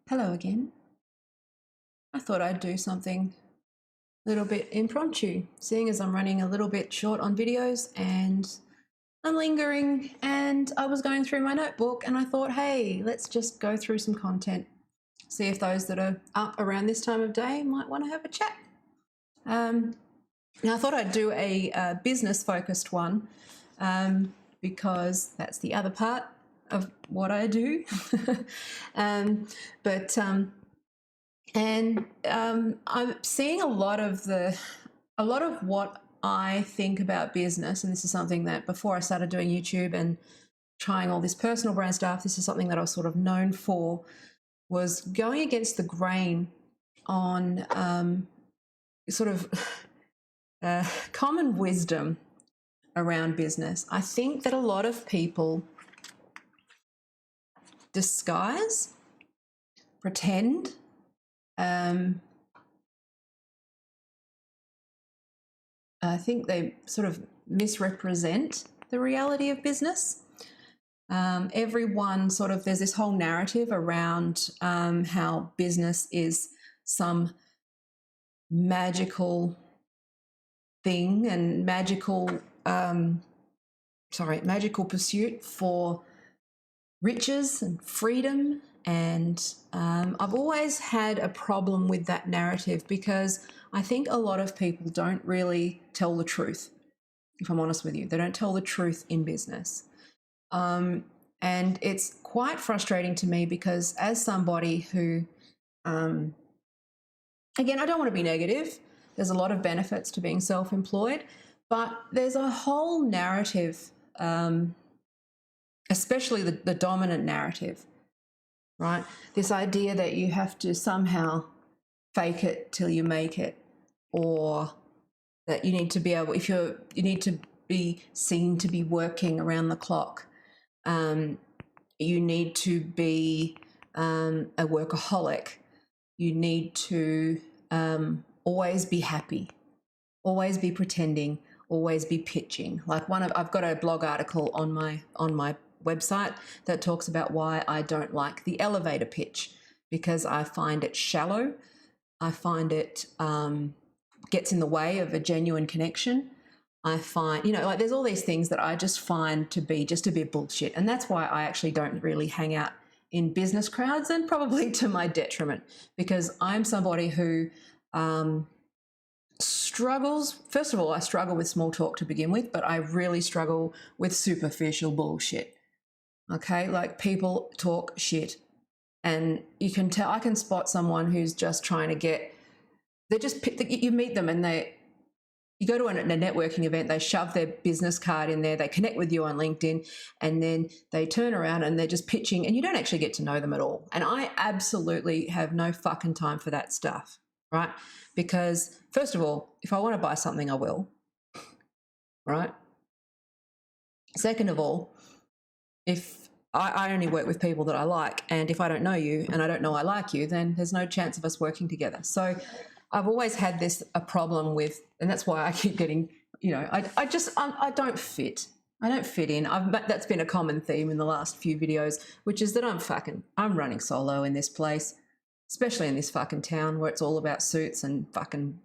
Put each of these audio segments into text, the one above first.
Hello again. I thought I'd do something a little bit impromptu, seeing as I'm running a little bit short on videos and I'm lingering, and I was going through my notebook and I thought, hey, let's just go through some content, see if those that are up around this time of day might want to have a chat. Now I thought I'd do a business focused one because that's the other part of what I do. I'm seeing a lot of what I think about business, and this is something that before I started doing YouTube and trying all this personal brand stuff, this is something that I was sort of known for, was going against the grain on sort of common wisdom around business. I think that a lot of people disguise, pretend, I think they sort of misrepresent the reality of business. Everyone sort of, there's this whole narrative around how business is some magical thing and magical pursuit for riches and freedom. And I've always had a problem with that narrative because I think a lot of people don't really tell the truth, if I'm honest with you. They don't tell the truth in business. And it's quite frustrating to me because as somebody who, again, I don't want to be negative. There's a lot of benefits to being self-employed, but there's a whole narrative, especially the dominant narrative, right? This idea that you have to somehow fake it till you make it, or that you need to be able, you need to be seen to be working around the clock. You need to be a workaholic. You need to always be happy, always be pretending, always be pitching. Like I've got a blog article on my website that talks about why I don't like the elevator pitch, because I find it shallow. I find it gets in the way of a genuine connection. I find, like there's all these things that I just find to be just a bit bullshit. And that's why I actually don't really hang out in business crowds, and probably to my detriment, because I'm somebody who struggles. First of all, I struggle with small talk to begin with, but I really struggle with superficial bullshit. Okay, like people talk shit, and you can tell, I can spot someone who's just trying to get, you meet them and you go to a networking event, they shove their business card in there, they connect with you on LinkedIn, and then they turn around and they're just pitching, and you don't actually get to know them at all. And I absolutely have no fucking time for that stuff, right? Because first of all, if I want to buy something, I will, right? Second of all, if I only work with people that I like, and if I don't know you and I don't know I like you, then there's no chance of us working together. So I've always had a problem with, and that's why I keep getting, I don't fit. I don't fit in. That's been a common theme in the last few videos, which is that I'm running solo in this place, especially in this fucking town where it's all about suits and fucking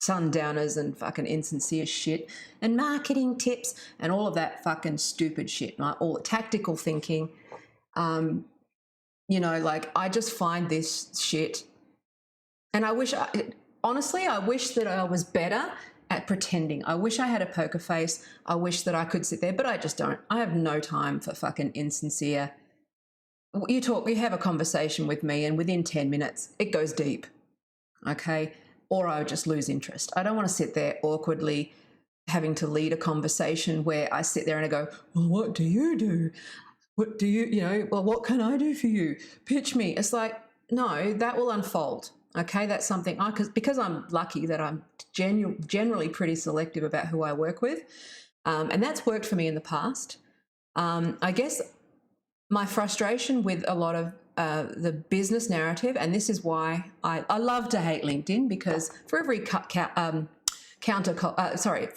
sundowners and fucking insincere shit and marketing tips and all of that fucking stupid shit, right? All the tactical thinking. Like I just find this shit, and honestly, I wish that I was better at pretending. I wish I had a poker face. I wish that I could sit there, but I just don't. I have no time for fucking insincere. You have a conversation with me, and within 10 minutes, it goes deep. Okay. Or I would just lose interest. I don't want to sit there awkwardly having to lead a conversation where I sit there and I go, well, what do you do? What do well, what can I do for you? Pitch me. It's like, no, that will unfold. Okay, that's something because I'm lucky that I'm generally pretty selective about who I work with. And that's worked for me in the past. I guess my frustration with a lot of the business narrative, and this is why I love to hate LinkedIn, because for every for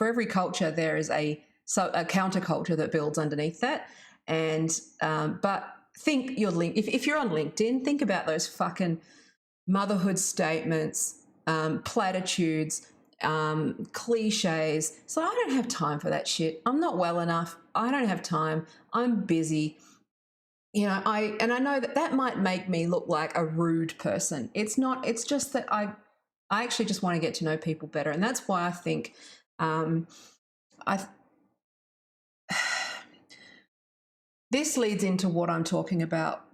every culture there is a counterculture that builds underneath that, and but think you're linked. If you're on LinkedIn, think about those fucking motherhood statements, platitudes, cliches. So I don't have time for that shit. I'm not well enough. I don't have time. I'm busy. You know, I know that might make me look like a rude person. It's not. It's just that I actually just want to get to know people better, and that's why I think I. This leads into what I'm talking about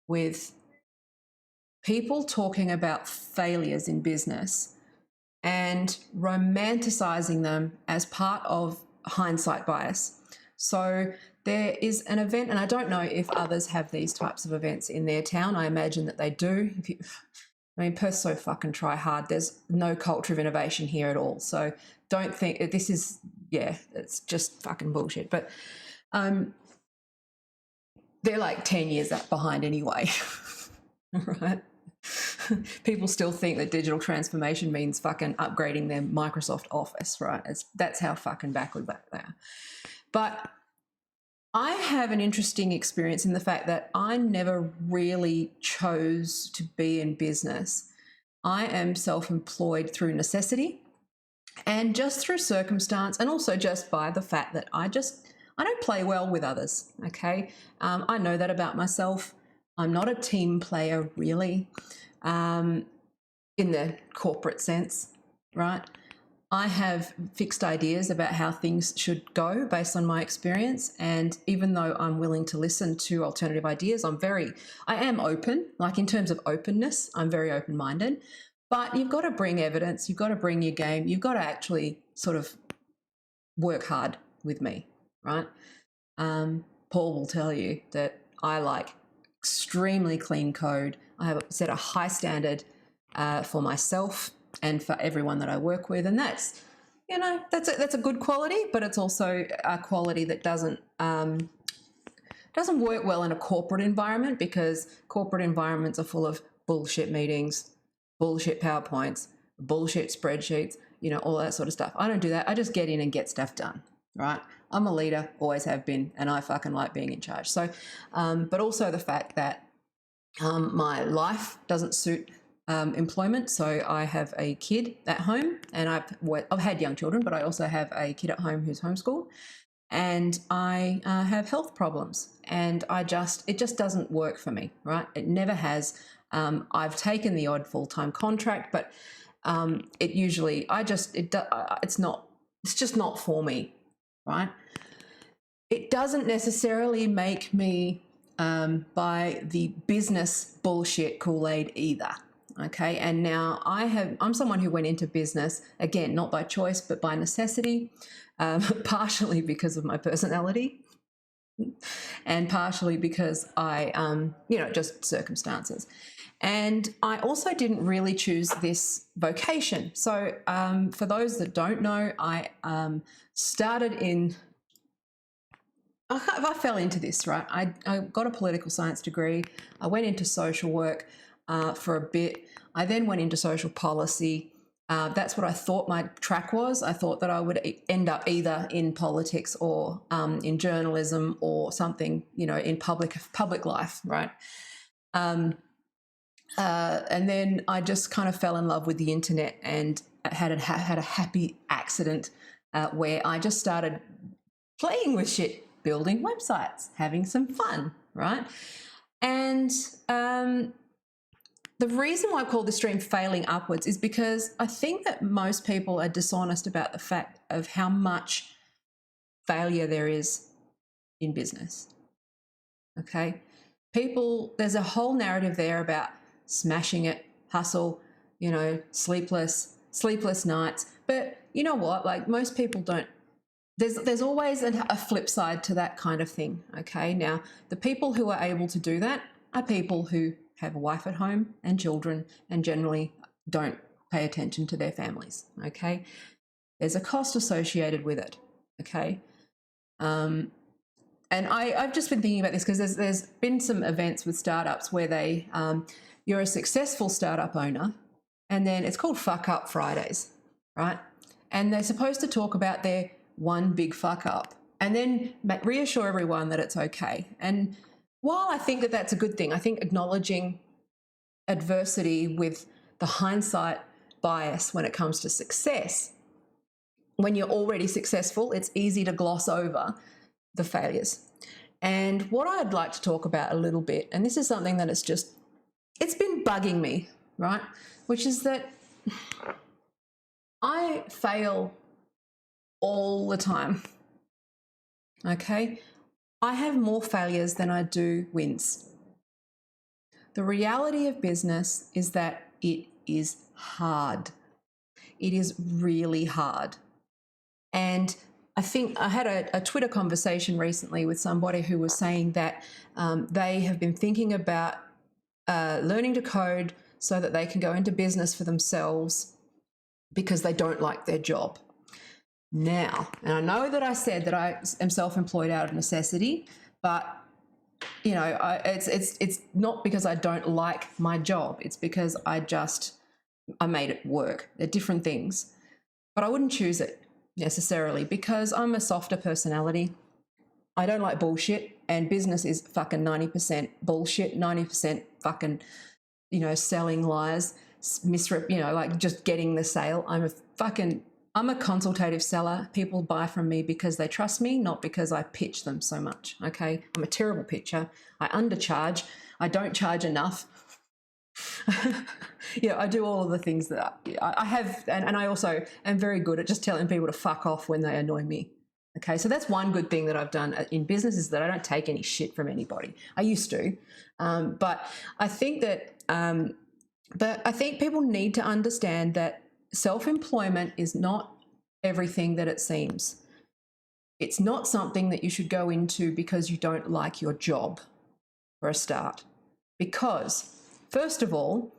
with people talking about failures in business and romanticizing them as part of hindsight bias. So there is an event, and I don't know if others have these types of events in their town. I imagine that they do. Perth's so fucking try hard. There's no culture of innovation here at all. So don't think this is, it's just fucking bullshit. But they're like 10 years up behind anyway, right? People still think that digital transformation means fucking upgrading their Microsoft Office, right? That's how fucking backward they are. But I have an interesting experience in the fact that I never really chose to be in business. I am self-employed through necessity and just through circumstance, and also just by the fact that I don't play well with others, okay? I know that about myself. I'm not a team player, really, in the corporate sense, right? I have fixed ideas about how things should go based on my experience, and even though I'm willing to listen to alternative ideas, I am open, like in terms of openness, I'm very open-minded, but you've got to bring evidence, you've got to bring your game, you've got to actually sort of work hard with me, right? Paul will tell you that I like extremely clean code. I have set a high standard for myself and for everyone that I work with, and that's a good quality, but it's also a quality that doesn't work well in a corporate environment, because corporate environments are full of bullshit meetings, bullshit PowerPoints, bullshit spreadsheets, all that sort of stuff. I don't do that. I just get in and get stuff done, right? I'm a leader, always have been, and I fucking like being in charge. So, but also the fact that my life doesn't suit employment. So I have a kid at home, and I've had young children, but I also have a kid at home who's homeschooled, and I have health problems, and it just doesn't work for me, right? It never has. I've taken the odd full-time contract, but it's just not for me, right? It doesn't necessarily make me buy the business bullshit Kool-Aid either. Okay, and now I'm someone who went into business, again, not by choice, but by necessity, partially because of my personality and partially because I, just circumstances. And I also didn't really choose this vocation. So for those that don't know, I started in, I fell into this, right? I got a political science degree. I went into social work for a bit. I then went into social policy. That's what I thought my track was. I thought that I would end up either in politics or in journalism or something, in public life, right? And then I just kind of fell in love with the internet and had a happy accident where I just started playing with shit, building websites, having some fun, right? And the reason why I call this stream Failing Upwards is because I think that most people are dishonest about the fact of how much failure there is in business, okay? There's a whole narrative there about smashing it, hustle, sleepless nights. But you know what? Like, most people don't. There's always a flip side to that kind of thing, okay? Now, the people who are able to do that are people who have a wife at home and children and generally don't pay attention to their families, okay? There's a cost associated with it, okay? And I've just been thinking about this because there's been some events with startups where you're a successful startup owner, and then it's called Fuck Up Fridays, right? And they're supposed to talk about their one big fuck up and then reassure everyone that it's okay. And while I think that that's a good thing, I think acknowledging adversity with the hindsight bias when it comes to success, when you're already successful, it's easy to gloss over the failures. And what I'd like to talk about a little bit, and this is something that it's been bugging me, right? Which is that I fail all the time, okay? I have more failures than I do wins. The reality of business is that it is hard. It is really hard. And I think I had a Twitter conversation recently with somebody who was saying that they have been thinking about learning to code so that they can go into business for themselves because they don't like their job. Now, and I know that I said that I am self-employed out of necessity, but you know, it's not because I don't like my job. It's because I made it work. They're different things, but I wouldn't choose it necessarily because I'm a softer personality. I don't like bullshit, and business is fucking 90% bullshit, 90% fucking, you know, selling lies, like just getting the sale. I'm a consultative seller. People buy from me because they trust me, not because I pitch them so much, okay? I'm a terrible pitcher. I undercharge. I don't charge enough. Yeah, I do all of the things that I have, and I also am very good at just telling people to fuck off when they annoy me. Okay, so that's one good thing that I've done in business is that I don't take any shit from anybody. I used to, but I think I think people need to understand that self-employment is not everything that it seems. It's not something that you should go into because you don't like your job, for a start. Because, first of all,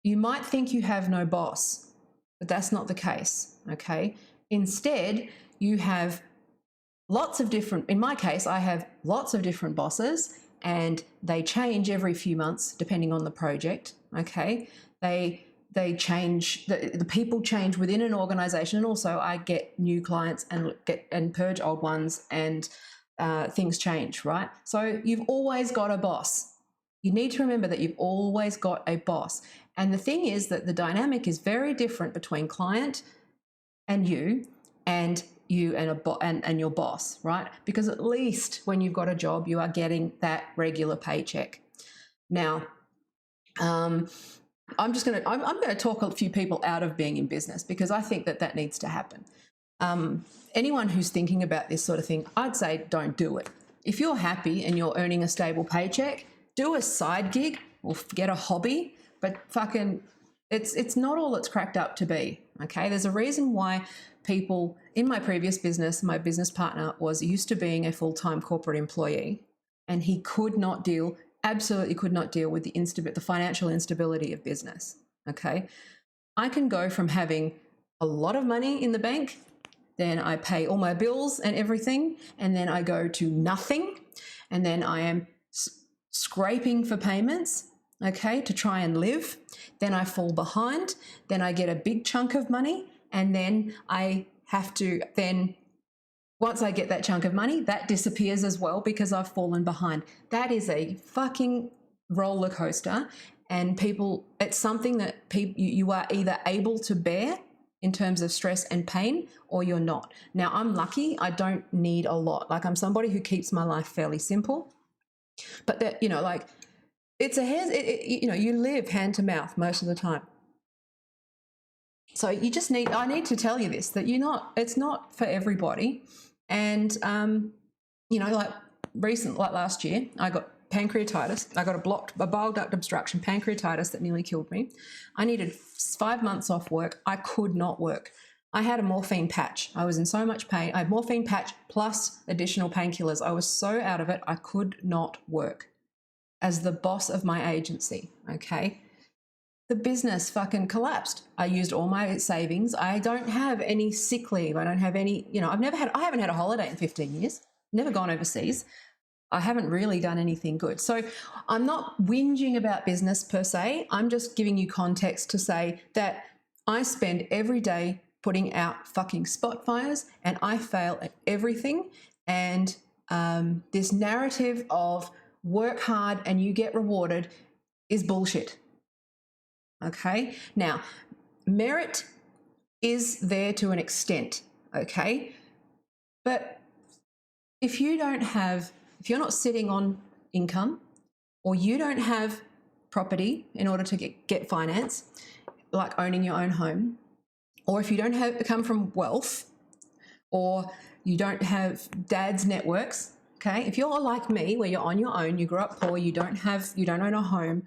you might think you have no boss, but that's not the case, okay? Instead, you have in my case, I have lots of different bosses, and they change every few months depending on the project, okay? They change, the people change within an organization, and also I get new clients and purge old ones, and things change, right? So you've always got a boss. You need to remember that you've always got a boss. And the thing is that the dynamic is very different between client and you and your boss, right? Because at least when you've got a job, you are getting that regular paycheck. Now, I'm going to talk a few people out of being in business because I think that needs to happen. Anyone who's thinking about this sort of thing, I'd say don't do it. If you're happy and you're earning a stable paycheck, do a side gig or get a hobby, but fucking it's not all it's cracked up to be, okay? There's a reason why people in my previous business, my business partner was used to being a full-time corporate employee, and he absolutely could not deal with the financial instability of business, okay? I can go from having a lot of money in the bank, then I pay all my bills and everything, and then I go to nothing, and then I am scraping for payments, okay, to try and live. Then I fall behind, then I get a big chunk of money, and then I have to once I get that chunk of money, that disappears as well because I've fallen behind. That is a fucking roller coaster, and it's something that you are either able to bear in terms of stress and pain, or you're not. Now, I'm lucky. I don't need a lot. Like, I'm somebody who keeps my life fairly simple, but that, you know, like you live hand to mouth most of the time. So I need to tell you this, that it's not for everybody. And, like last year, I got pancreatitis. I got a bile duct obstruction, pancreatitis that nearly killed me. I needed 5 months off work. I could not work. I had a morphine patch. I was in so much pain. I had morphine patch plus additional painkillers. I was so out of it, I could not work as the boss of my agency, okay? The business fucking collapsed. I used all my savings. I don't have any sick leave. I don't have any, I haven't had a holiday in 15 years, never gone overseas. I haven't really done anything good. So I'm not whinging about business per se. I'm just giving you context to say that I spend every day putting out fucking spot fires, and I fail at everything. And this narrative of work hard and you get rewarded is bullshit. Okay? Now, merit is there to an extent, okay? But if you're not sitting on income, or you don't have property in order to get finance, like owning your own home, or if you don't come from wealth, or you don't have dad's networks, okay? If you're like me, where you're on your own, you grew up poor, you don't own a home,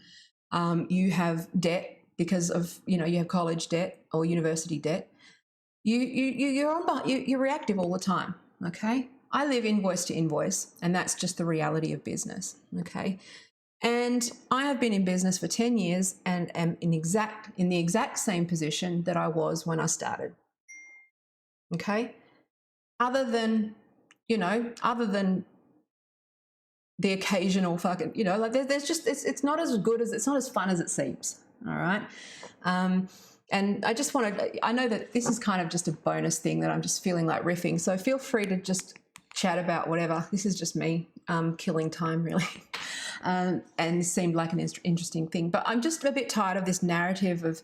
you have debt because of, you have college debt or university debt, you're reactive all the time, okay? I live invoice to invoice, and that's just the reality of business, okay? And I have been in business for 10 years and am in the exact same position that I was when I started, okay? Other than the occasional fucking, like there's just, it's not as good as, it's not as fun as it seems, all right? And I know that this is kind of just a bonus thing that I'm just feeling like riffing, so feel free to just chat about whatever. This is just me killing time, really. And this seemed like an interesting thing. But I'm just a bit tired of this narrative of...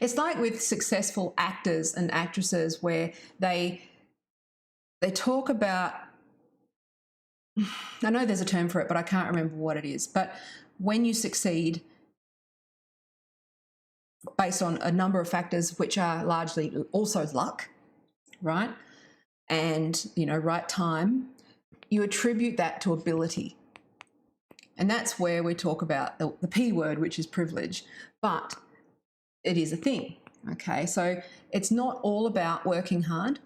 It's like with successful actors and actresses where they talk about... I know there's a term for it, but I can't remember what it is. But when you succeed based on a number of factors, which are largely also luck, right? And, right time, you attribute that to ability. And that's where we talk about the P word, which is privilege. But it is a thing, okay? So it's not all about working hard,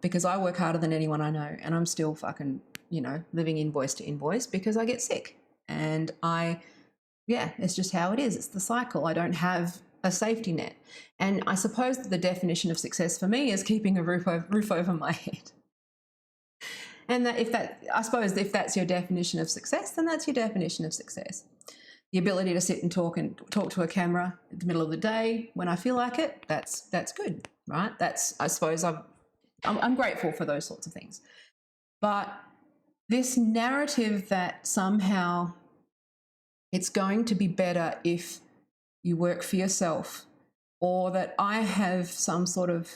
because I work harder than anyone I know, and I'm still fucking, living invoice to invoice because I get sick. And it's just how it is. It's the cycle. I don't have a safety net. And I suppose that the definition of success for me is keeping a roof over my head. And if that's your definition of success, then that's your definition of success. The ability to sit and talk to a camera at the middle of the day when I feel like it, that's good, right? I suppose I'm grateful for those sorts of things. But this narrative that somehow it's going to be better if you work for yourself, or that I have some sort of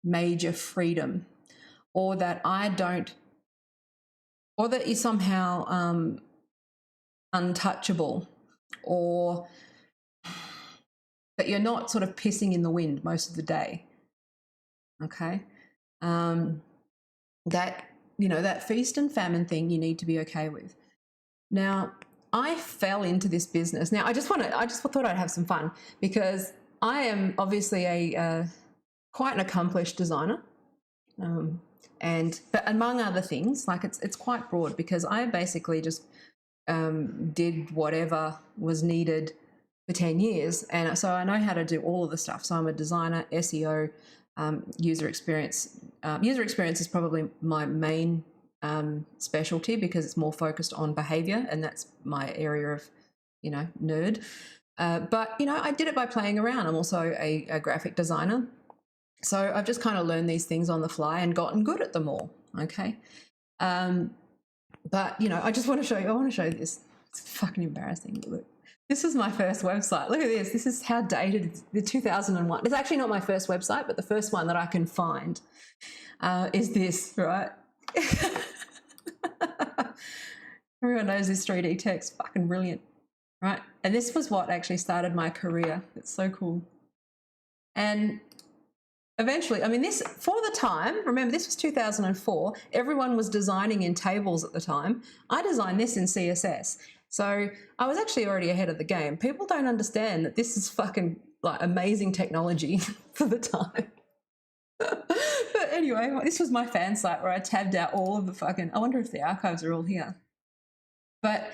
major freedom, or that you're somehow untouchable, or that you're not sort of pissing in the wind most of the day, okay? That feast and famine thing you need to be okay with. Now, I fell into this business. Now, I just thought I'd have some fun, because I am obviously quite an accomplished designer, but among other things, like it's quite broad, because I basically just did whatever was needed for 10 years, and so I know how to do all of the stuff. So I'm a designer, SEO, user experience. User experience is probably my main specialty, because it's more focused on behavior, and that's my area of, nerd. But, I did it by playing around. I'm also a graphic designer. So I've just kind of learned these things on the fly and gotten good at them all, okay? But, I just want to show you this. It's fucking embarrassing. Look, this is my first website. Look at this. This is how dated, the 2001. It's actually not my first website, but the first one that I can find is this, right? Everyone knows this 3D text, fucking brilliant, right? And this was what actually started my career. It's so cool. And eventually, for the time, remember this was 2004, everyone was designing in tables at the time. I designed this in CSS. So I was actually already ahead of the game. People don't understand that this is fucking like amazing technology for the time. But anyway, this was my fan site where I tabbed out all of the fucking... I wonder if the archives are all here. But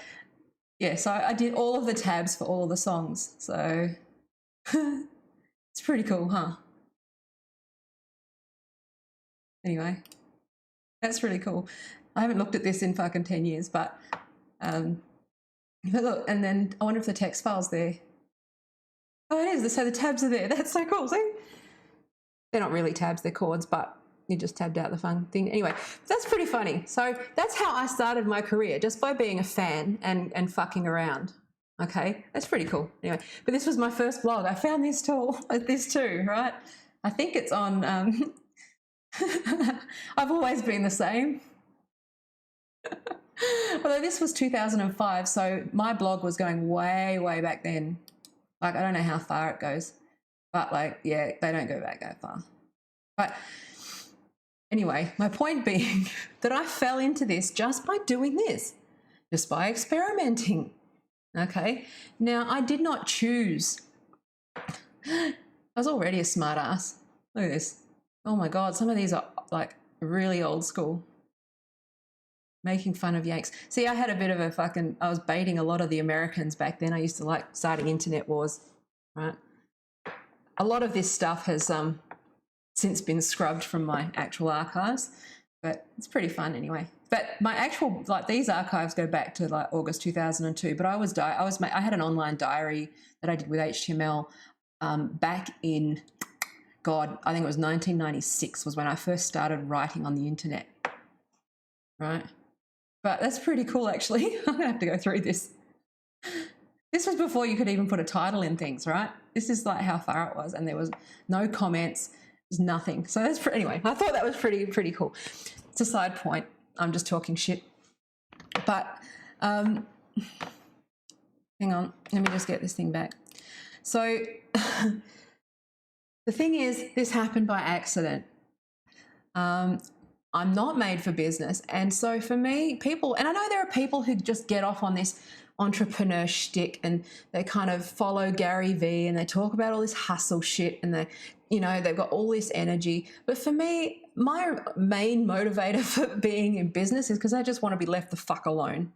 yeah, so I did all of the tabs for all of the songs. So it's pretty cool, huh? Anyway, that's really cool. I haven't looked at this in fucking 10 years, but look, and then I wonder if the text file's there. Oh, it is. So the tabs are there. That's so cool. See? They're not really tabs, they're chords, but, you just tabbed out the fun thing. Anyway, that's pretty funny. So that's how I started my career, just by being a fan and fucking around. Okay, that's pretty cool. Anyway, but this was my first blog. I found this too, right? I think it's on, I've always been the same. Although this was 2005, so my blog was going way, way back then. Like, I don't know how far it goes, but like, yeah, they don't go back that far. But anyway, my point being that I fell into this just by doing this, just by experimenting. Okay. Now, I did not choose. I was already a smart ass. Look at this. Oh my God. Some of these are like really old school. Making fun of Yanks. See, I had a bit of I was baiting a lot of the Americans back then. I used to like starting internet wars, right? A lot of this stuff has since been scrubbed from my actual archives, but it's pretty fun anyway. But my actual, like, these archives go back to like August 2002, but I had an online diary that I did with HTML back in, God, I think it was 1996 was when I first started writing on the internet, right? But that's pretty cool, actually. I'm going to have to go through this. This was before you could even put a title in things, right? This is like how far it was, and there was no comments, there's nothing. So that's anyway, I thought that was pretty cool. It's a side point. I'm just talking shit. But hang on, let me just get this thing back. So the thing is, this happened by accident. I'm not made for business. And so for me, people, and I know there are people who just get off on this entrepreneur shtick and they kind of follow Gary Vee and they talk about all this hustle shit and they, you know, they've got all this energy. But for me, my main motivator for being in business is because I just want to be left the fuck alone.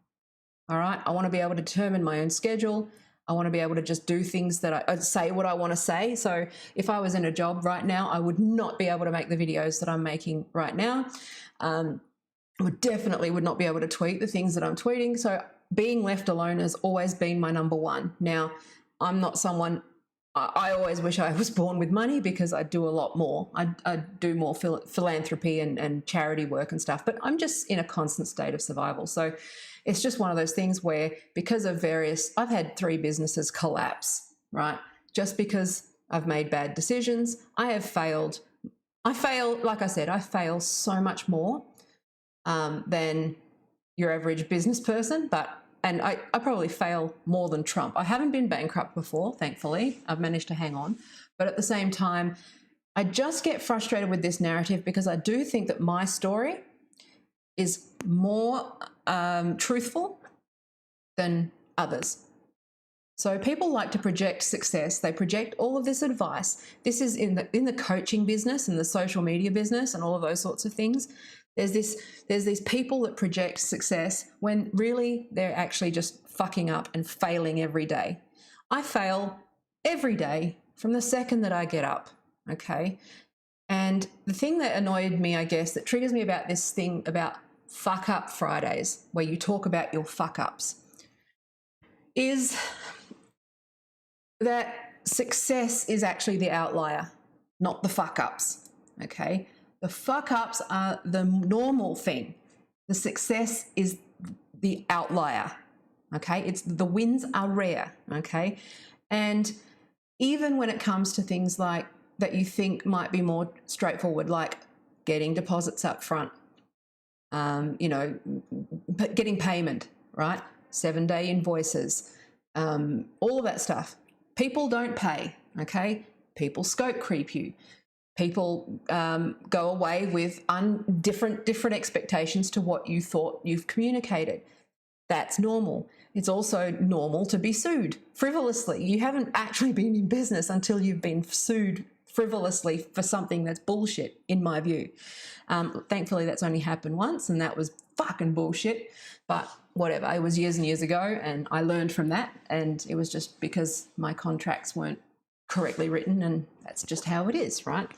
All right. I want to be able to determine my own schedule. I want to be able to just do things that I say what I want to say. So if I was in a job right now, I would not be able to make the videos that I'm making right now. I definitely would not be able to tweet the things that I'm tweeting. So being left alone has always been my number one. Now, I'm not someone, I always wish I was born with money because I do a lot more. I do more philanthropy and charity work and stuff, but I'm just in a constant state of survival. So it's just one of those things where because of I've had 3 businesses collapse, right? Just because I've made bad decisions. I have failed. Like I said, I fail so much more than your average business person, and I probably fail more than Trump. I haven't been bankrupt before, thankfully. I've managed to hang on. But at the same time, I just get frustrated with this narrative because I do think that my story is more truthful than others. So people like to project success. They project all of this advice. This is in the coaching business and the social media business and all of those sorts of things. There's these people that project success when really they're actually just fucking up and failing every day. I fail every day from the second that I get up, okay? And the thing that annoyed me, I guess, that triggers me about this thing about fuck up Fridays, where you talk about your fuck ups, is that success is actually the outlier, not the fuck ups, okay? The fuck ups are the normal thing. The success is the outlier, okay? It's the wins are rare, okay? And even when it comes to things like that you think might be more straightforward, like getting deposits up front, you know, getting payment, right? 7-day invoices, all of that stuff. People don't pay, okay? People scope creep you. People go away with different expectations to what you thought you've communicated. That's normal. It's also normal to be sued frivolously. You haven't actually been in business until you've been sued frivolously for something that's bullshit, in my view. Thankfully, that's only happened once, and that was fucking bullshit. But whatever, it was years and years ago, and I learned from that, and it was just because my contracts weren't correctly written, and that's just how it is, right?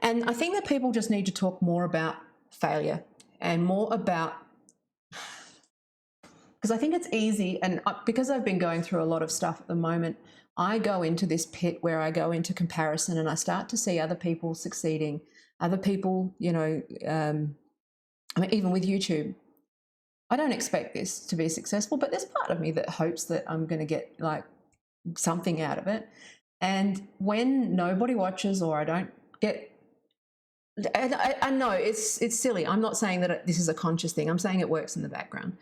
And I think that people just need to talk more about failure and more about, because because I think it's easy, and because I've been going through a lot of stuff at the moment, I go into this pit where I go into comparison and I start to see other people succeeding, other people, you know, I mean, even with YouTube, I don't expect this to be successful, but there's part of me that hopes that I'm going to get like something out of it. And when nobody watches or I don't get, I know it's silly. I'm not saying that this is a conscious thing. I'm saying it works in the background.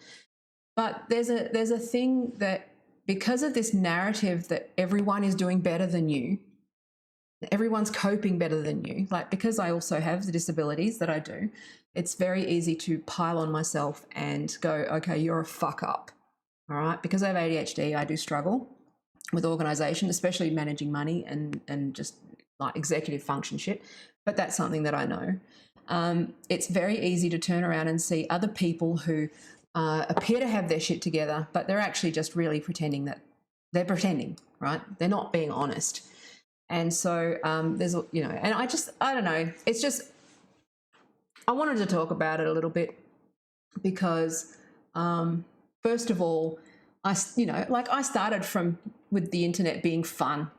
But there's a thing that because of this narrative that everyone is doing better than you, everyone's coping better than you, like because I also have the disabilities that I do, it's very easy to pile on myself and go, okay, you're a fuck up. All right. Because I have ADHD, I do struggle with organization, especially managing money and just like executive function shit. But that's something that I know. It's very easy to turn around and see other people who appear to have their shit together, but they're actually just really pretending that they're pretending, right? They're not being honest. And so there's, you know, and I don't know. It's just, I wanted to talk about it a little bit because, first of all, I started with the internet being fun,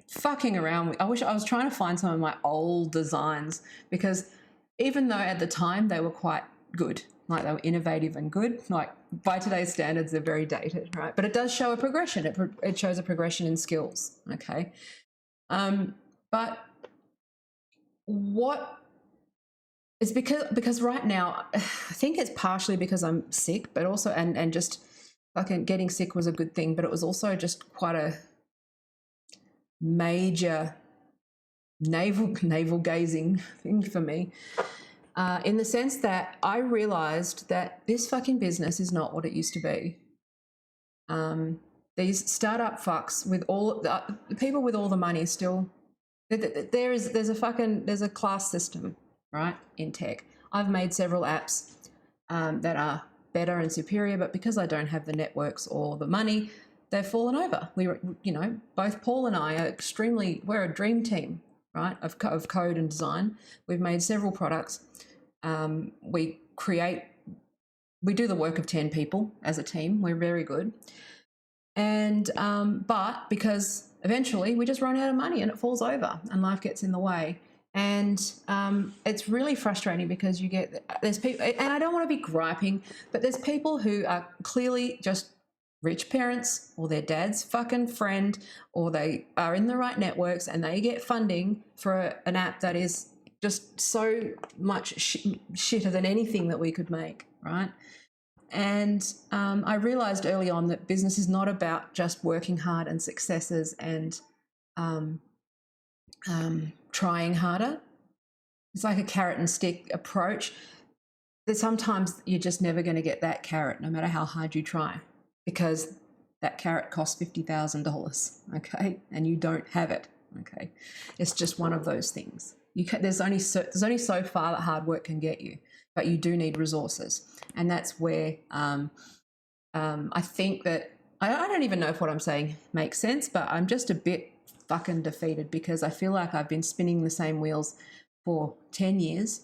fucking around. I wish I was trying to find some of my old designs because even though at the time they were quite good, like they were innovative and good, like by today's standards, they're very dated, right? But it does show a progression. It shows a progression in skills, okay? But what is because right now, I think it's partially because I'm sick, but also, and just fucking getting sick was a good thing, but it was also just quite a major navel gazing thing for me. In the sense that I realized that this fucking business is not what it used to be. These startup fucks with all the people with all the money still, there's a class system, right, in tech. I've made several apps that are better and superior, but because I don't have the networks or the money, they've fallen over. Both Paul and I are we're a dream team, right, of code and design. We've made several products. We do the work of 10 people as a team. We're very good. And, but because eventually we just run out of money and it falls over and life gets in the way. And it's really frustrating because there's people, and I don't want to be griping, but there's people who are clearly just rich parents or their dad's fucking friend, or they are in the right networks and they get funding for an app that is just so much shitter than anything that we could make, right? And I realized early on that business is not about just working hard and successes and trying harder. It's like a carrot and stick approach. That sometimes you're just never going to get that carrot, no matter how hard you try, because that carrot costs $50,000, okay, and you don't have it, okay. It's just one of those things. There's only so far that hard work can get you, but you do need resources, and that's where I think that I don't even know if what I'm saying makes sense, but I'm just a bit fucking defeated because I feel like I've been spinning the same wheels for 10 years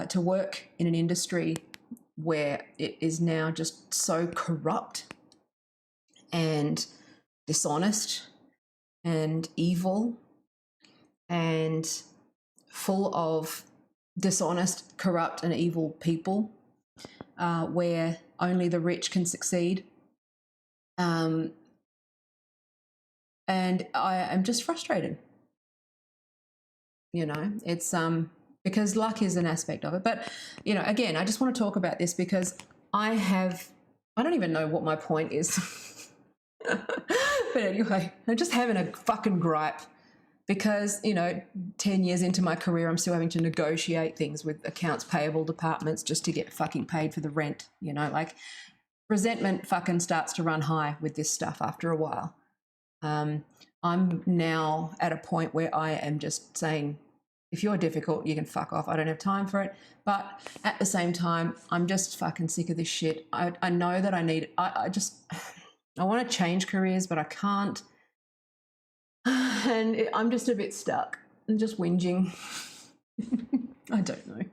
to work in an industry where it is now just so corrupt and dishonest and evil and full of dishonest, corrupt and evil people, where only the rich can succeed. And I am just frustrated. You know, it's because luck is an aspect of it. But, you know, again, I just want to talk about this because I don't even know what my point is. But anyway, I'm just having a fucking gripe because, you know, 10 years into my career, I'm still having to negotiate things with accounts payable departments just to get fucking paid for the rent. You know, like resentment fucking starts to run high with this stuff after a while. I'm now at a point where I am just saying, if you're difficult, you can fuck off. I don't have time for it. But at the same time, I'm just fucking sick of this shit. I know that I need, I want to change careers, but I can't. And I'm just a bit stuck and just whinging. I don't know.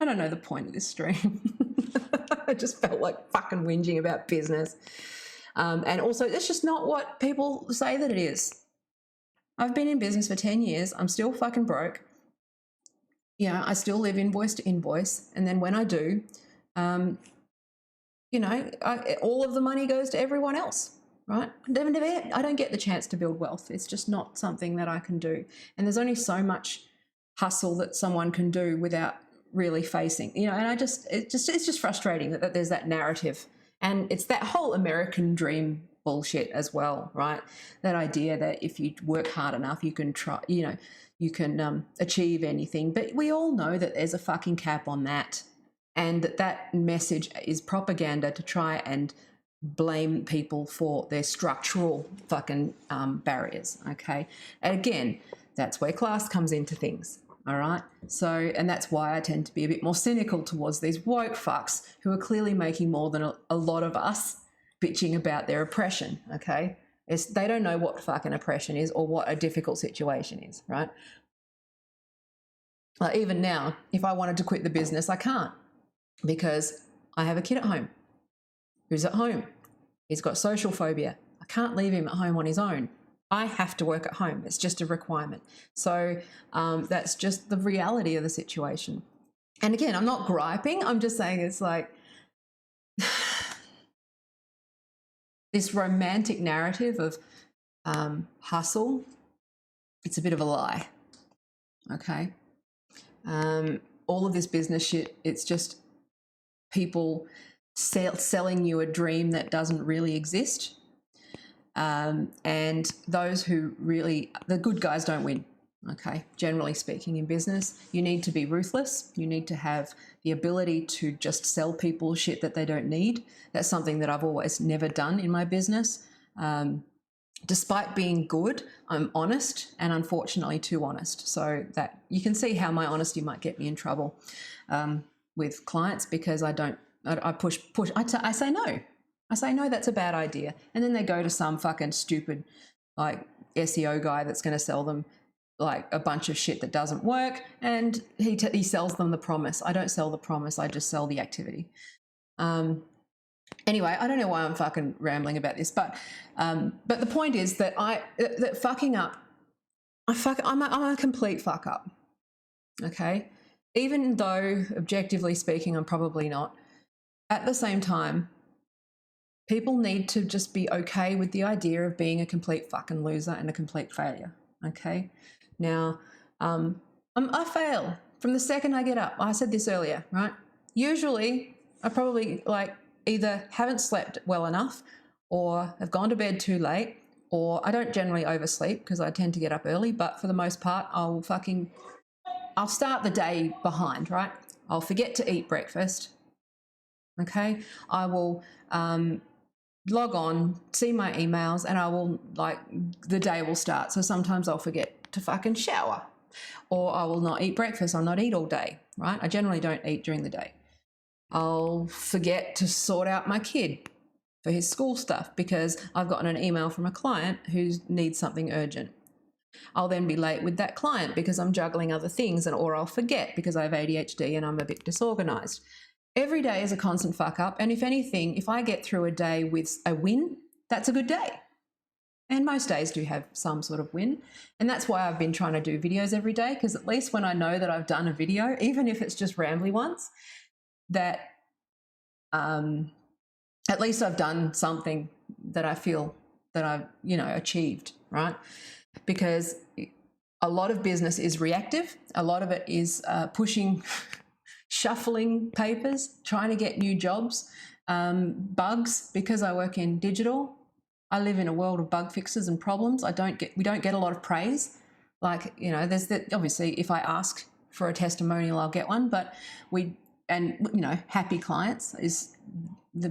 I don't know the point of this stream. I just felt like fucking whinging about business. And also, it's just not what people say that it is. I've been in business for 10 years. I'm still fucking broke. Yeah, I still live invoice to invoice. And then when I do, you know, all of the money goes to everyone else, right? I don't get the chance to build wealth. It's just not something that I can do. And there's only so much hustle that someone can do without really facing, you know, and it's just frustrating that there's that narrative. And it's that whole American dream bullshit as well, right? That idea that if you work hard enough, you can try, you know, you can achieve anything. But we all know that there's a fucking cap on that. And that message is propaganda to try and blame people for their structural fucking barriers, okay? And again, that's where class comes into things, all right? So, and that's why I tend to be a bit more cynical towards these woke fucks who are clearly making more than a lot of us bitching about their oppression, okay? They don't know what fucking oppression is or what a difficult situation is, right? Like even now, if I wanted to quit the business, I can't because I have a kid at home who's at home. He's got social phobia. I can't leave him at home on his own. I have to work at home. It's just a requirement. So that's just the reality of the situation. And again, I'm not griping. I'm just saying it's like this romantic narrative of hustle. It's a bit of a lie. Okay. All of this business shit, it's just people selling you a dream that doesn't really exist. And those who really, the good guys don't win. Okay. Generally speaking, in business, you need to be ruthless. You need to have the ability to just sell people shit that they don't need. That's something that I've always never done in my business. Despite being good, I'm honest and unfortunately too honest. So that you can see how my honesty might get me in trouble with clients because I push. I say no. I say, no, that's a bad idea. And then they go to some fucking stupid like SEO guy that's going to sell them like a bunch of shit that doesn't work. And he sells them the promise. I don't sell the promise. I just sell the activity. Anyway, I don't know why I'm fucking rambling about this, but the point is that that fucking up, I'm a complete fuck up. Okay. Even though objectively speaking, I'm probably not. At the same time, people need to just be okay with the idea of being a complete fucking loser and a complete failure, okay? Now, I fail from the second I get up. I said this earlier, right? Usually, I probably like either haven't slept well enough or have gone to bed too late or I don't generally oversleep because I tend to get up early, but for the most part, I'll start the day behind, right? I'll forget to eat breakfast, okay? I will log on, see my emails, and I will, like, the day will start. So sometimes I'll forget to fucking shower or I will not eat breakfast. I'll not eat all day, right? I generally don't eat during the day. I'll forget to sort out my kid for his school stuff because I've gotten an email from a client who needs something urgent. I'll then be late with that client because I'm juggling other things or I'll forget because I have ADHD and I'm a bit disorganized. Every day is a constant fuck up. And if anything, if I get through a day with a win, that's a good day. And most days do have some sort of win. And that's why I've been trying to do videos every day because at least when I know that I've done a video, even if it's just rambly ones, that at least I've done something that I feel that I've, achieved, right? Because a lot of business is reactive. A lot of it is pushing shuffling papers, trying to get new jobs, bugs, because I work in digital. I live in a world of bug fixes and problems. We don't get a lot of praise. Like, there's that, obviously if I ask for a testimonial, I'll get one, but happy clients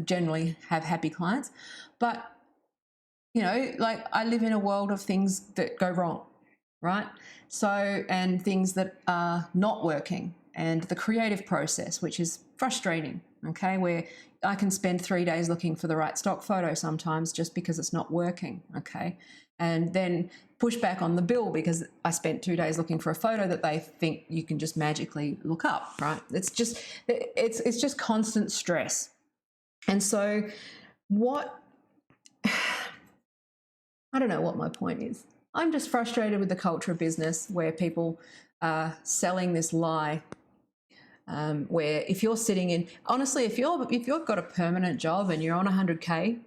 generally have happy clients. But, like I live in a world of things that go wrong, right? So, and things that are not working. and the creative process, which is frustrating, okay, where I can spend 3 days looking for the right stock photo sometimes just because it's not working, okay, and then push back on the bill because I spent 2 days looking for a photo that they think you can just magically look up, right? It's just constant stress. And so I don't know what my point is. I'm just frustrated with the culture of business where people are selling this lie, where if you're sitting in, honestly, if you've got a permanent job and you're on 100K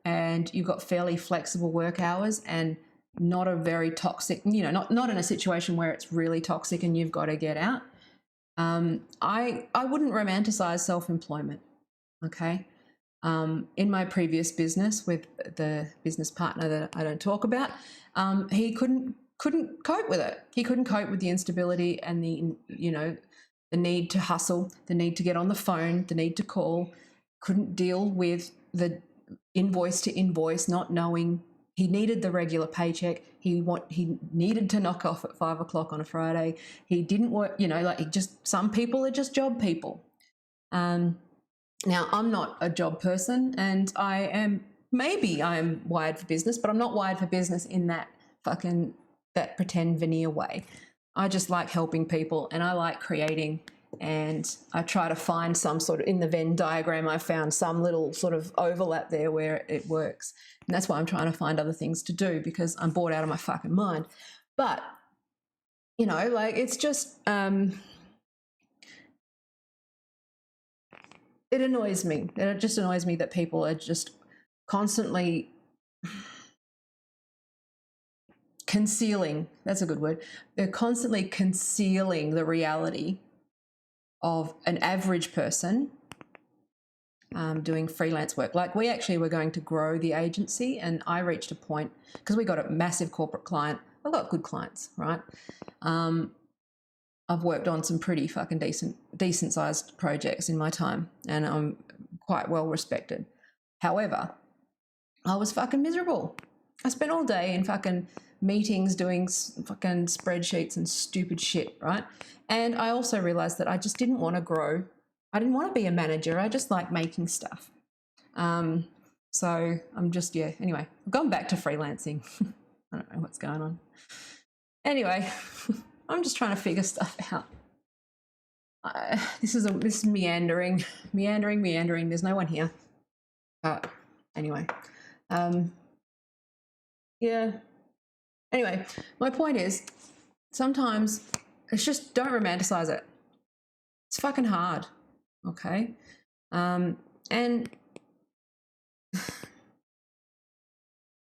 and you've got fairly flexible work hours and not a very toxic, not in a situation where it's really toxic and you've got to get out, I wouldn't romanticize self-employment, okay? In my previous business with the business partner that I don't talk about, he couldn't cope with it. He couldn't cope with the instability and the need to hustle, the need to get on the phone, the need to call. Couldn't deal with the invoice to invoice, not knowing. He needed the regular paycheck. He needed to knock off at 5 o'clock on a Friday. He didn't work. Some people are just job people. Now, I'm not a job person, and maybe I am wired for business, but I'm not wired for business in that pretend veneer way. I just like helping people and I like creating, and I try to find some sort of, in the Venn diagram, I found some little sort of overlap there where it works. And that's why I'm trying to find other things to do because I'm bored out of my fucking mind. But, it's just... it annoys me. It just annoys me that people are just constantly concealing. That's a good word. They're constantly concealing the reality of an average person doing freelance work. Like, we actually were going to grow the agency, and I reached a point because we got a massive corporate client. I've got good clients, right? I've worked on some pretty fucking decent sized projects in my time, and I'm quite well respected. However, I was fucking miserable. I spent all day in fucking meetings doing fucking spreadsheets and stupid shit, right? And I also realized that I just didn't want to grow. I didn't want to be a manager. I just like making stuff. So I'm just, anyway, I've gone back to freelancing. I don't know what's going on. Anyway, I'm just trying to figure stuff out. This is meandering. There's no one here. Anyway, yeah. Anyway, my point is, sometimes it's just, don't romanticize it. It's fucking hard, okay? And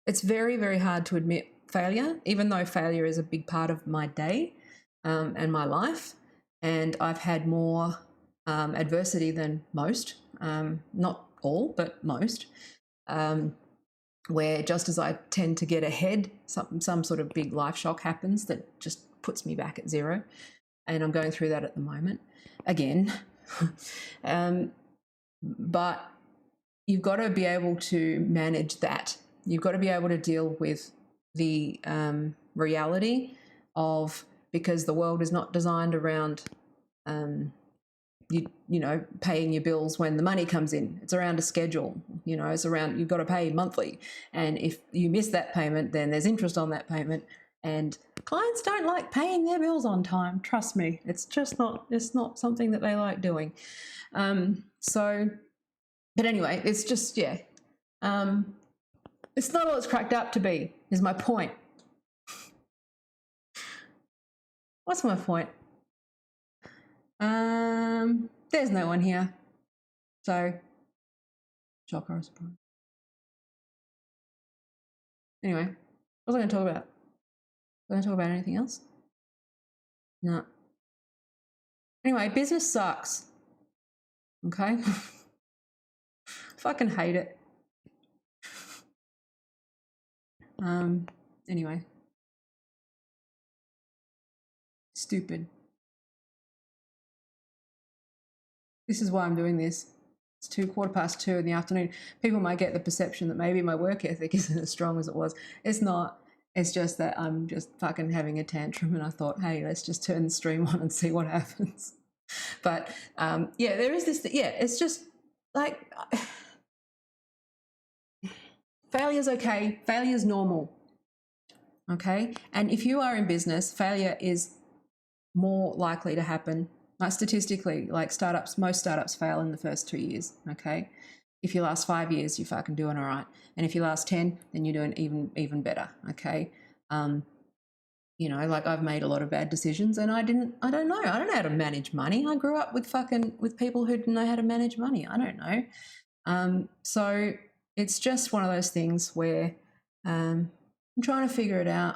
it's very, very hard to admit failure, even though failure is a big part of my day and my life. And I've had more adversity than most, not all, but most, where just as I tend to get ahead, some sort of big life shock happens that just puts me back at zero. And I'm going through that at the moment again. But you've got to be able to manage that. You've got to be able to deal with the reality of, because the world is not designed around paying your bills when the money comes in. It's around a schedule. It's around, you've got to pay monthly, and if you miss that payment, then there's interest on that payment, and clients don't like paying their bills on time. Trust me, it's not something that they like doing. But anyway, it's just, it's not all it's cracked up to be, is my point. What's my point? There's no one here. So, shocker or surprise. Anyway, what was I going to talk about? Was I going to talk about anything else? No. Anyway, business sucks. Okay? Fucking hate it. Anyway. Stupid. This is why I'm doing this. It's 2:15 in the afternoon. People might get the perception that maybe my work ethic isn't as strong as it was. It's not. It's just that I'm just fucking having a tantrum, and I thought, hey, let's just turn the stream on and see what happens. But yeah, there is this, yeah, it's just like failure's okay, failure's normal, okay? And if you are in business, failure is more likely to happen. Like statistically, like most startups fail in the first 2 years, okay? If you last 5 years, you're fucking doing all right. And if you last 10, then you're doing even better, okay? You know, like I've made a lot of bad decisions and I don't know how to manage money. I grew up with people who didn't know how to manage money. I don't know. So it's just one of those things where I'm trying to figure it out.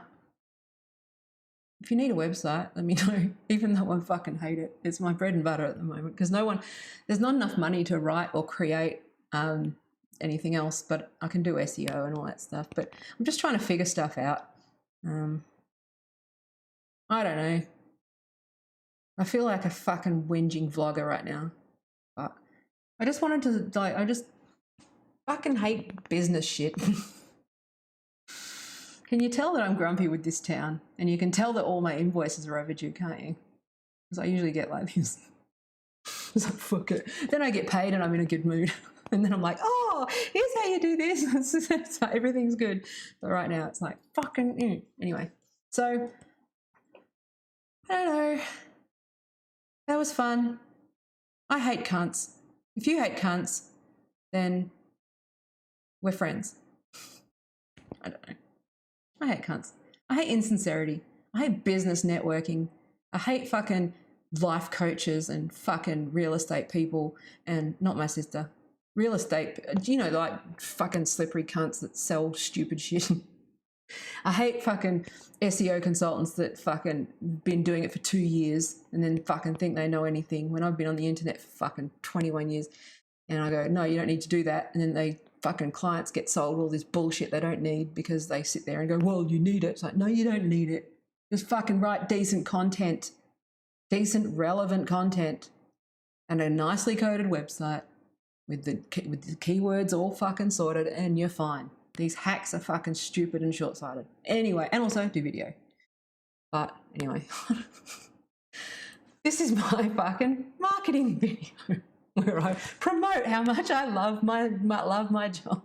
If you need a website, let me know, even though I fucking hate it. It's my bread and butter at the moment because there's not enough money to write or create anything else, but I can do SEO and all that stuff. But I'm just trying to figure stuff out. I don't know. I feel like a fucking whinging vlogger right now. But I just wanted to, like, I just fucking hate business shit. Can you tell that I'm grumpy with this town? And you can tell that all my invoices are overdue, can't you? Because I usually get like this. It's like, fuck it. Then I get paid and I'm in a good mood. And then I'm like, oh, here's how you do this. It's like, everything's good. But right now it's like, fucking, Anyway, so I don't know. That was fun. I hate cunts. If you hate cunts, then we're friends. I don't know. I hate cunts. I hate insincerity. I hate business networking. I hate fucking life coaches and fucking real estate people and not my sister. Real estate, you know, like fucking slippery cunts that sell stupid shit. I hate fucking SEO consultants that fucking been doing it for 2 years and then fucking think they know anything when I've been on the internet for fucking 21 years. And I go, no, you don't need to do that. And then they fucking clients get sold all this bullshit they don't need because they sit there and go, well, you need it. It's like, no, you don't need it. Just fucking write decent content, decent, relevant content, and a nicely coded website with the keywords all fucking sorted, and you're fine. These hacks are fucking stupid and short-sighted. Anyway, and also do video. But anyway, this is my fucking marketing video where I promote how much I love my job.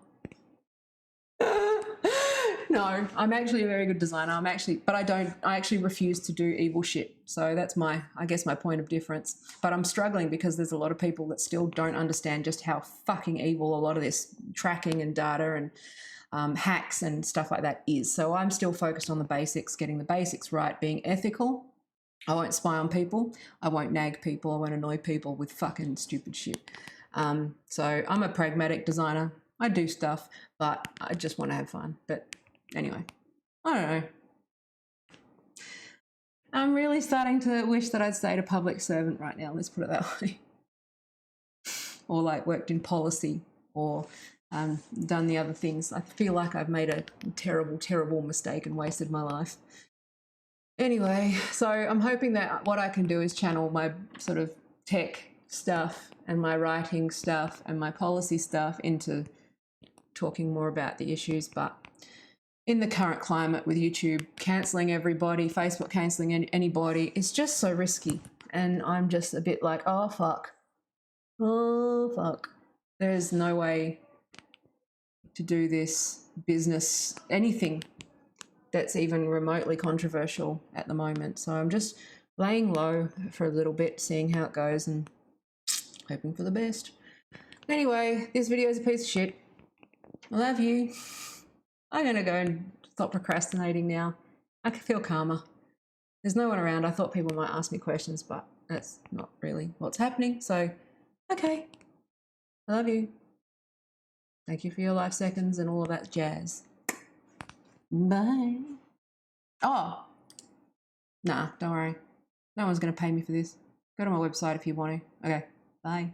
No, I'm actually a very good designer. I actually refuse to do evil shit. So that's I guess my point of difference. But I'm struggling because there's a lot of people that still don't understand just how fucking evil a lot of this tracking and data and hacks and stuff like that is. So I'm still focused on the basics, getting the basics right, being ethical. I won't spy on people. I won't nag people. I won't annoy people with fucking stupid shit. So I'm a pragmatic designer. I do stuff, but I just want to have fun. But anyway, I don't know. I'm really starting to wish that I'd stayed a public servant right now. Let's put it that way. Or like worked in policy or done the other things. I feel like I've made a terrible, terrible mistake and wasted my life. Anyway, so I'm hoping that what I can do is channel my sort of tech stuff and my writing stuff and my policy stuff into talking more about the issues. But in the current climate with YouTube cancelling everybody, Facebook cancelling anybody, it's just so risky. And I'm just a bit like, oh, fuck. Oh, fuck. There's no way to do this business, anything that's even remotely controversial at the moment. So I'm just laying low for a little bit, seeing how it goes and hoping for the best. Anyway, this video is a piece of shit. I love you. I'm going to go and stop procrastinating now. I can feel calmer. There's no one around. I thought people might ask me questions, but that's not really what's happening. So, okay. I love you. Thank you for your life seconds and all of that jazz. Bye. Oh. Nah, don't worry. No one's going to pay me for this. Go to my website if you want to. Okay. Bye.